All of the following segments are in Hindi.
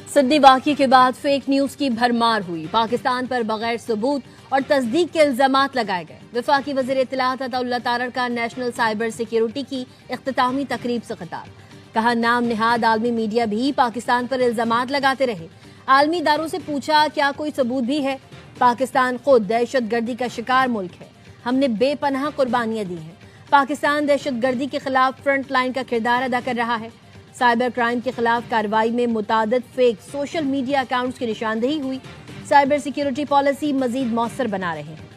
सिडनी वाक़ये के बाद फेक न्यूज की भरमार हुई। पाकिस्तान पर बगैर सबूत और तस्दीक के इल्जामात लगाए गए। वफाकी वज़ीर इत्तलात अताउल्लाह तारड़ का नेशनल साइबर सिक्योरिटी की इख्तितामी तकरीब से खिताब। कहा, नाम निहाद आलमी मीडिया भी पाकिस्तान पर इल्जामात लगाते रहे। आलमी इदारों से पूछा, क्या कोई सबूत भी है? पाकिस्तान खुद दहशतगर्दी का शिकार मुल्क है। हमने बेपनाह कुर्बानियां दी हैं। पाकिस्तान दहशतगर्दी के खिलाफ फ्रंट लाइन का किरदार अदा कर रहा है। साइबर क्राइम के खिलाफ कार्रवाई में मुतादिद फेक सोशल मीडिया अकाउंट्स की निशानदेही हुई। साइबर सिक्योरिटी पॉलिसी मजीद मौसर बना रहे हैं।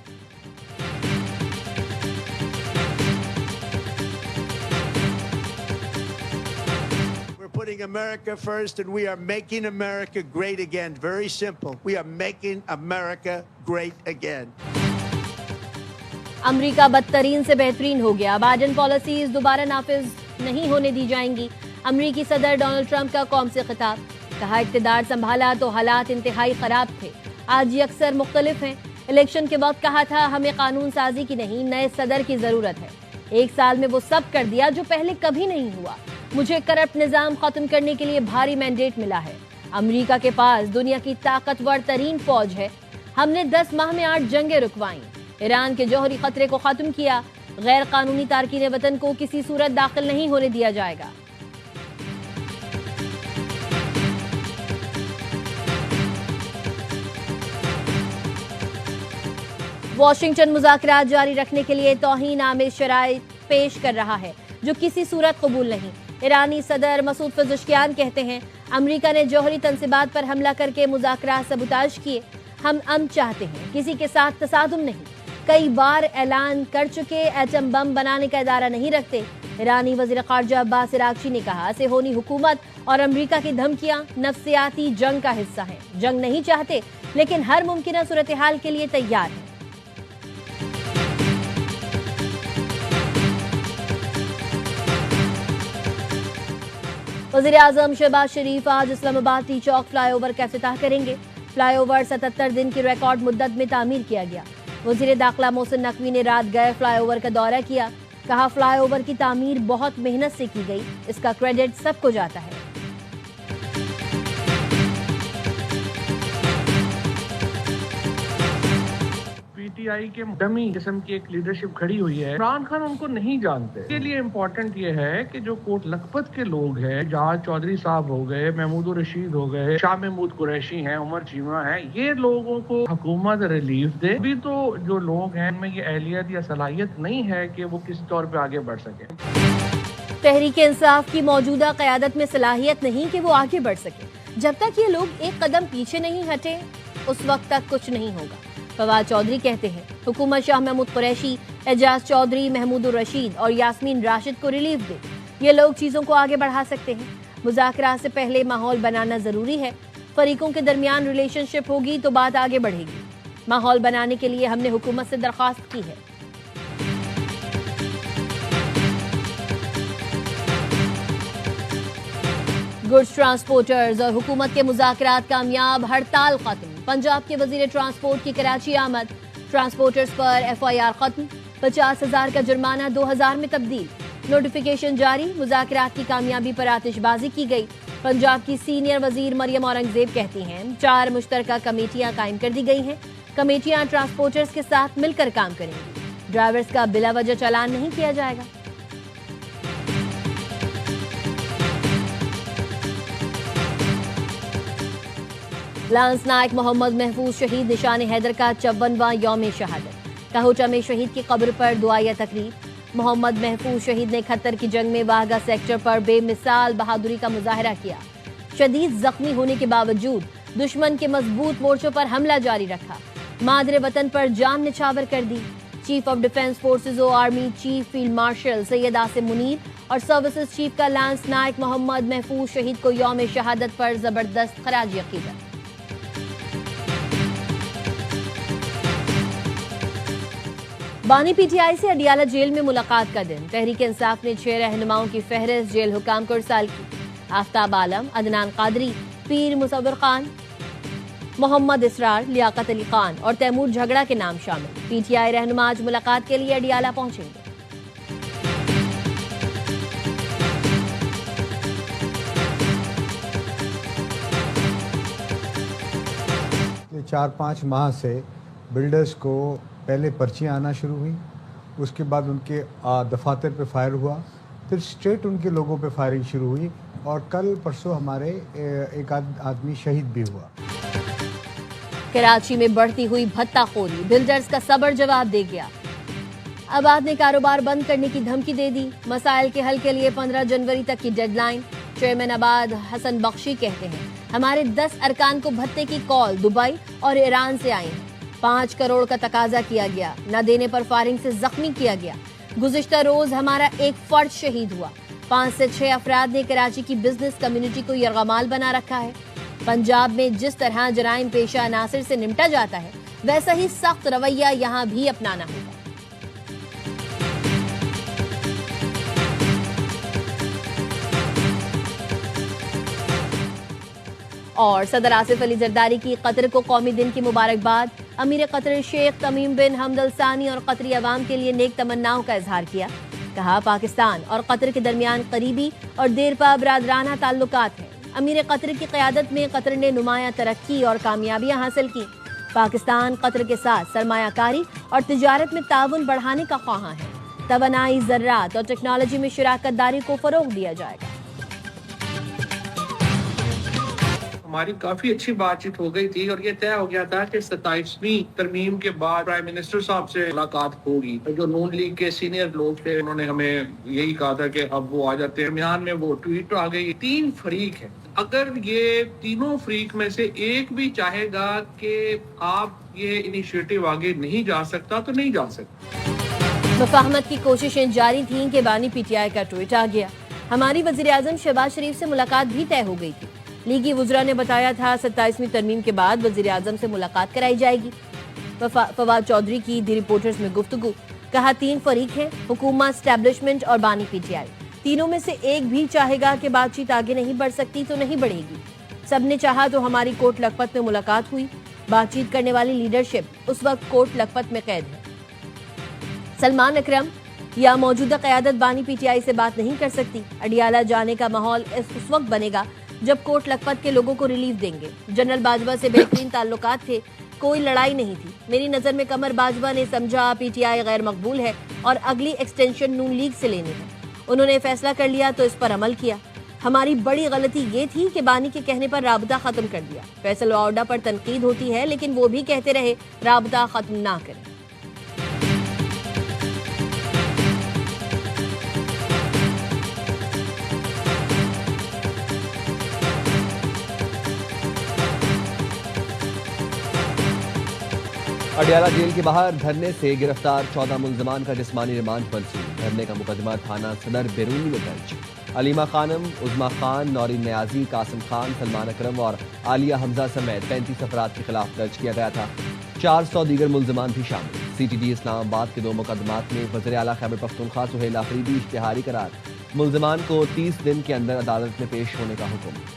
Putting America first, and we are making America great again. Very simple. We are making America great again. America बदतरीन से बेहतरीन हो गया। बाइडेन पॉलिसीज दोबारा नाफिज नहीं होने दी जाएंगी। अमेरिकी सदर डोनाल्ड ट्रंप का कौम से खिताब। कहा, इक़्तिदार संभाला तो हालात इंतहाई खराब थे, आज ये अक्सर मुख्तलिफ हैं। इलेक्शन के वक्त कहा था, हमें कानून साजी की नहीं, नए सदर की जरूरत है। एक साल में वो सब कर दिया जो पहले कभी नहीं हुआ। मुझे करप्ट निजाम खत्म करने के लिए भारी मैंडेट मिला है। अमेरिका के पास दुनिया की ताकतवर तरीन फौज है। हमने 10 माह में 8 जंगें रुकवाई। ईरान के जौहरी खतरे को खत्म किया। गैर कानूनी तारकीन वतन को किसी सूरत दाखिल नहीं होने दिया जाएगा। वाशिंगटन मुज़ाकरात जारी रखने के लिए तौहीन आमेज शराइत पेश कर रहा है, जो किसी सूरत कबूल नहीं। ईरानी सदर मसूद पेज़ेश्कियान कहते हैं, अमेरिका ने जौहरी तंसीबात पर हमला करके मुज़ाकरात सबूताज किए। हम अमन चाहते हैं, किसी के साथ तसादुम नहीं। कई बार ऐलान कर चुके एटम बम बनाने का इरादा नहीं रखते। ईरानी वज़ीर ख़ारजा अब्बास अराग़ची ने कहा, सेहोनी हुकूमत और अमेरिका की धमकियां नफ्सियाती जंग का हिस्सा हैं। जंग नहीं चाहते, लेकिन हर मुमकिन सूरत हाल के लिए तैयार हैं। वज़ीर आज़म शहबाज शरीफ आज इस्लामाबाद टी चौक फ्लाईओवर का इफ्तिताह करेंगे। फ्लाईओवर 77 दिन की रिकॉर्ड मुद्दत में तामीर किया गया। वज़ीर दाखिला मोहसिन नकवी ने रात गए फ्लाईओवर का दौरा किया। कहा, फ्लाईओवर की तामीर बहुत मेहनत से की गई, इसका क्रेडिट सबको जाता है। पीटीआई के डमी किस्म की एक लीडरशिप खड़ी हुई है। इमरान खान उनको नहीं जानते। इसके लिए इम्पोर्टेंट ये है कि जो कोट लखपत के लोग हैं, जहाज चौधरी साहब हो गए, महमूद रशीद हो गए, शाह महमूद कुरैशी हैं, उमर चीमा है, ये लोगों को हुकूमत रिलीफ दे। अभी तो जो लोग हैं उनमें ये अहलियत या सलाहियत नहीं है कि वो किसी तौर पर आगे बढ़ सके। तहरीक इंसाफ की मौजूदा क़यादत में सलाहियत नहीं कि वो आगे बढ़ सके। जब तक ये लोग एक कदम पीछे नहीं हटे, उस वक्त तक कुछ नहीं होगा। फवाद चौधरी कहते हैं, हुकूमत शाह महमूद कुरैशी, एजाज चौधरी, महमूद रशीद और यास्मीन राशिद को रिलीफ दे। ये लोग चीज़ों को आगे बढ़ा सकते हैं। मुज़ाकरात से पहले माहौल बनाना ज़रूरी है। फरीकों के दरमियान रिलेशनशिप होगी तो बात आगे बढ़ेगी। माहौल बनाने के लिए हमने हुकूमत से दरख्वास्त की है। गुड्स ट्रांसपोर्टर्स और हुकूमत के मुज़ाकरात कामयाब, हड़ताल खत्म। पंजाब के वजीर ट्रांसपोर्ट की कराची आमद। ट्रांसपोर्टर्स पर FIR खत्म। 50,000 का जुर्माना 2,000 में तब्दील। नोटिफिकेशन जारी। मुज़ाकरात की कामयाबी पर आतिशबाजी की गई। पंजाब की सीनियर वजीर मरियम औरंगजेब कहती हैं, 4 मुश्तरका कमेटियां कायम कर दी गई हैं। कमेटियां ट्रांसपोर्टर्स के साथ मिलकर काम करेंगी। ड्राइवर्स का बिला वजह चालान नहीं किया जाएगा। लांस नायक मोहम्मद महफूज शहीद निशान हैदर का 54वां यौम शहादत। काहोटा में शहीद की कब्र पर दुआया तकरीब। मोहम्मद महफूज शहीद ने 71 की जंग में वाहगा सेक्टर पर बेमिसाल बहादुरी का मुजाहरा किया। शदीद जख्मी होने के बावजूद दुश्मन के मजबूत मोर्चों पर हमला जारी रखा। मादरे वतन पर जान निछावर कर दी। चीफ ऑफ डिफेंस फोर्सेज और army chief field marshal Syed Asim Munir और सर्विसेज चीफ का लांस नायक मोहम्मद महफूज शहीद को यौम शहादत पर जबरदस्त खराज अकीदत। बानी PTI से अडियाला जेल में मुलाकात का दिन। तहरीक इंसाफ ने 6 रहनुमाओं की फहरिस्त जेल हुकाम को इरसाल की। आफ्ताब आलम, अदनान कादरी, पीर मुसव्विर खान, मोहम्मद इसरार, लियाकत अली खान और तैमूर झगड़ा के नाम शामिल। PTI रहनुमा आज मुलाकात के लिए अडियाला पहुंचेंगे। 4-5 माह से बिल्डर्स को पहले पर्चियाँ आना शुरू हुई, उसके बाद उनके दफातर पे फायर हुआ, फिर स्ट्रेट उनके लोगों पे फायरिंग शुरू हुई और कल परसों हमारे एक आदमी शहीद भी हुआ। कराची में बढ़ती हुई भत्ताखोरी, बिल्डर्स का सब्र जवाब दे गया। आबाद ने कारोबार बंद करने की धमकी दे दी। मसाइल के हल के लिए 15 जनवरी तक की डेडलाइन। चेयरमैन आबाद हसन बख्शी कहते हैं, हमारे 10 अरकान को भत्ते की कॉल दुबई और ईरान से आई है। 5 करोड़ का तकाजा किया गया, न देने पर फायरिंग से जख्मी किया गया। गुज़िश्ता रोज हमारा एक फर्द शहीद हुआ। 5 से 6 अफराद ने कराची की बिजनेस कम्युनिटी को यरगमाल बना रखा है। पंजाब में जिस तरह जराइम पेशा अनासिर से निपटा जाता है, वैसा ही सख्त रवैया यहाँ भी अपनाना होगा। और सदर आसिफ अली जरदारी की कतर को कौमी दिन की मुबारकबाद। अमीर कतर शेख तमीम बिन हमद अल सानी और कतरी अवाम के लिए नेक तमन्नाओं का इजहार किया। कहा, पाकिस्तान और कतर के दरमियान करीबी और देरपा बरादराना ताल्लुकात हैं। अमीर कतर की क़यादत में कतर ने नुमायां तरक्की और कामयाबियां हासिल की। पाकिस्तान कतर के साथ सरमायाकारी और तिजारत में ताउन बढ़ाने का ख्वाहां है। तवानाई, ज़र्रात और टेक्नोलॉजी में शराकत दारी को फरोग दिया जाएगा। हमारी काफी अच्छी बातचीत हो गई थी और ये तय हो गया था कि 27वीं तरमीम के बाद प्राइम मिनिस्टर साहब से मुलाकात होगी। जो नून लीग के सीनियर लोग थे, उन्होंने हमें यही कहा था कि अब वो आ जाते हैं। दरमियान में वो ट्वीट आ गई। 3 फरीक है, अगर ये तीनों फरीक में से एक भी चाहेगा कि आप ये इनिशिएटिव आगे नहीं जा सकता तो नहीं जा सकता। मुफाहमत की कोशिशें जारी थीं कि बानी पीटीआई का ट्वीट आ गया। हमारी वजीर आजम शहबाज शरीफ से मुलाकात भी तय हो गई थी। लीगी वुज़रा ने बताया था 27वीं तरमीम के बाद वजीर आजम से मुलाकात कराई जाएगी। फवाद चौधरी की दी रिपोर्टर्स में गुफ्तगू। कहा, 3 फरीक हैं, हुकूमत, एस्टैब्लिशमेंट और बानी पीटीआई। तीनों में से एक भी चाहेगा कि बातचीत आगे नहीं बढ़ सकती तो नहीं बढ़ेगी। सबने चाहा तो हमारी कोट लखपत में मुलाकात हुई। बातचीत करने वाली लीडरशिप उस वक्त कोट लखपत में कैद है। सलमान अकरम या मौजूदा क़यादत बानी पीटीआई से बात नहीं कर सकती। अडियाला जाने का माहौल उस वक्त बनेगा जब कोट लखपत के लोगों को रिलीफ देंगे। जनरल बाजवा से बेहतरीन ताल्लुकात थे, कोई लड़ाई नहीं थी। मेरी नज़र में कमर बाजवा ने समझा पीटीआई गैर मकबूल है और अगली एक्सटेंशन नून लीग से लेनी है। उन्होंने फैसला कर लिया तो इस पर अमल किया। हमारी बड़ी गलती ये थी कि बानी के कहने पर राबता खत्म कर दिया। फैसल वाउडा पर तनकीद होती है, लेकिन वो भी कहते रहे राबता खत्म ना करें। अडियाला जेल के बाहर धरने से गिरफ्तार 14 मुल्जमान का जिस्मानी रिमांड मंजूर। धरने का मुकदमा थाना सदर बेरूनी में दर्ज। अलीमा खानम, उज़मा खान, नौरीन न्याजी, कासिम खान, सलमान अकरम और आलिया हमजा समेत 35 अफराद के खिलाफ दर्ज किया गया था। 400 दीगर मुल्जमान भी शामिल। CTD इस्लामाबाद के 2 मुकदमात में वज़ीर आला खैबर पख्तूनख्वा सुहेल आफरीदी इश्तिहारी करार। मुल्जमान को 30 दिन के अंदर अदालत में पेश होने का हुक्म।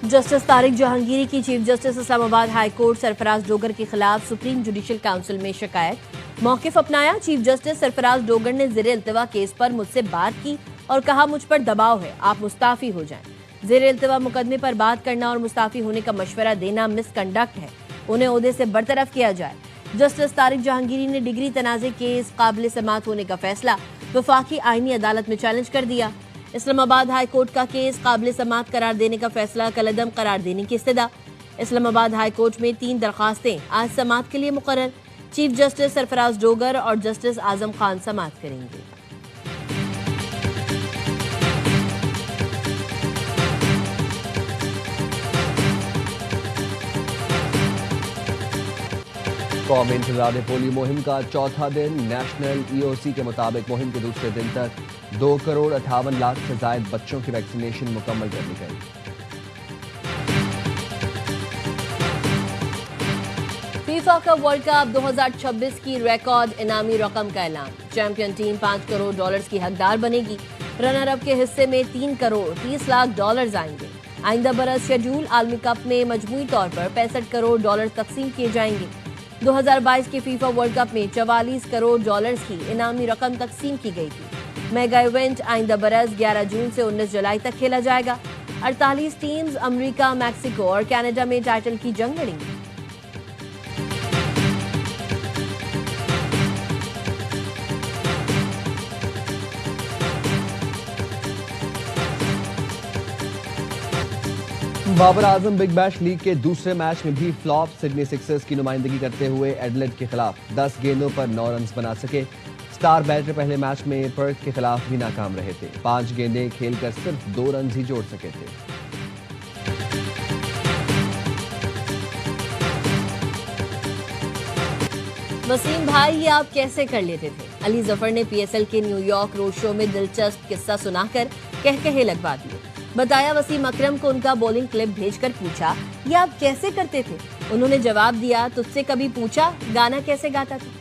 जस्टिस तारिक जहांगीरी की chief justice Islamabad high court Sarfaraz Dogar के खिलाफ सुप्रीम जुडिशल काउंसिल में शिकायत। मौक़िफ़ अपनाया। चीफ जस्टिस सरफराज डोगर ने ज़ेर इल्तिवा केस पर मुझसे बात की और कहा, मुझ पर दबाव है, आप मुस्ताफ़ी हो जाएं। ज़ेर इल्तिवा मुकदमे पर बात करना और मुस्ताफ़ी होने का मशवरा देना मिसकंडक्ट है, उन्हें ओहदे से बरतरफ किया जाए। जस्टिस तारिक जहांगीरी ने डिग्री तनाज़े केस काबिल समाअत होने का फैसला वफाकी आईनी अदालत में चैलेंज कर दिया। इस्लामाबाद हाई कोर्ट का केस काबिल समाअत करार देने का फैसला कलअदम करार देने की इस्तदा। इस्लामाबाद हाई कोर्ट में 3 दरखास्तें आज समाअत के लिए मुकर्रर। चीफ जस्टिस सरफराज डोगर और जस्टिस आजम खान समाअत करेंगे। कौमी इंतज़ार पोलियो मुहिम का चौथा दिन। नेशनल EOC के मुताबिक मुहिम के दूसरे दिन तक 2 करोड़ 58 लाख से जायद बच्चों की वैक्सीनेशन मुकम्मल कर ली गई। फीफा का वर्ल्ड कप 2026 की रिकॉर्ड इनामी रकम का ऐलान। चैंपियन टीम $5 करोड़ की हकदार बनेगी। रनर अप के हिस्से में $3 करोड़ 30 लाख आएंगे। आइंदा बरस शेड्यूल आलमी कप में मजमूई तौर पर $65 करोड़ तकसीम किए जाएंगे। 2022 के फीफा वर्ल्ड कप में 44 करोड़ डॉलर्स की इनामी रकम तकसीम की गई थी। मेगा इवेंट आइंदा बरस 11 जून से 19 जुलाई तक खेला जाएगा। 48 टीम्स अमेरिका, मैक्सिको और कनाडा में टाइटल की जंग लड़ेंगी। Babar Azam big bash league के दूसरे मैच में भी फ्लॉप। सिडनी सिक्सर्स की नुमाइंदगी करते हुए एडलेड के खिलाफ 10 गेंदों पर 9 रन बना सके। स्टार बैटर पहले मैच में पर्थ के खिलाफ भी नाकाम रहे थे। 5 गेंदें खेलकर सिर्फ 2 रन ही जोड़ सके थे। वसीम भाई, ये आप कैसे कर लेते थे? अली जफर ने पीएसएल के न्यूयॉर्क रोड शो में दिलचस्प किस्सा सुनाकर कह लगवा दिए। बताया वसीम अकरम को उनका बॉलिंग क्लिप भेजकर पूछा, ये आप कैसे करते थे? उन्होंने जवाब दिया, तुझसे कभी पूछा गाना कैसे गाता था?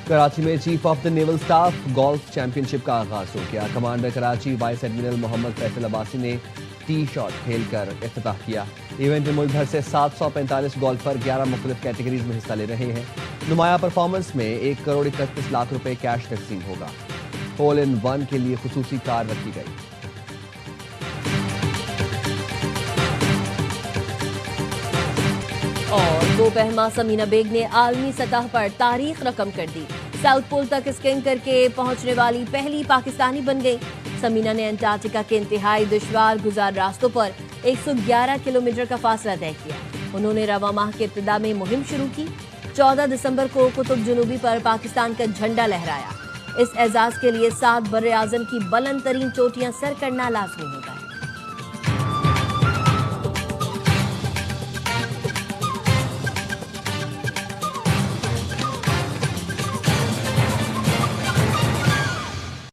कराची में chief of the naval staff golf championship का आगाज हो गया। Commander Karachi vice admiral Mohammad Faisal Abbasi ने टी शॉट खेलकर इफ्तिताह किया। इवेंट में मुल्क भर से 745 गोल्फर 11 मुख्तलिफ कैटेगरीज में हिस्सा ले रहे हैं। नुमाया परफॉर्मेंस में 1 करोड़ 31 लाख रुपए कैश तकसीम होगा। होल इन वन के लिए खुसूसी कार रखी गई। और दोपहमा समीना बेग ने आलमी सतह पर तारीख रकम कर दी। साउथ पोल तक स्कीइंग करके पहुंचने वाली पहली पाकिस्तानी बन गई। समीना ने अंटार्कटिका के इंतहाई दुश्वार गुजार रास्तों पर 111 किलोमीटर का फासला तय किया। उन्होंने रवा माह के इब्तिदा में मुहिम शुरू की। 14 दिसंबर को कुतुब जुनूबी पर पाकिस्तान का झंडा लहराया। इस एजाज के लिए 7 बर्रे आजम की बुलंद तरीन चोटियां सर करना लाजमी होगा।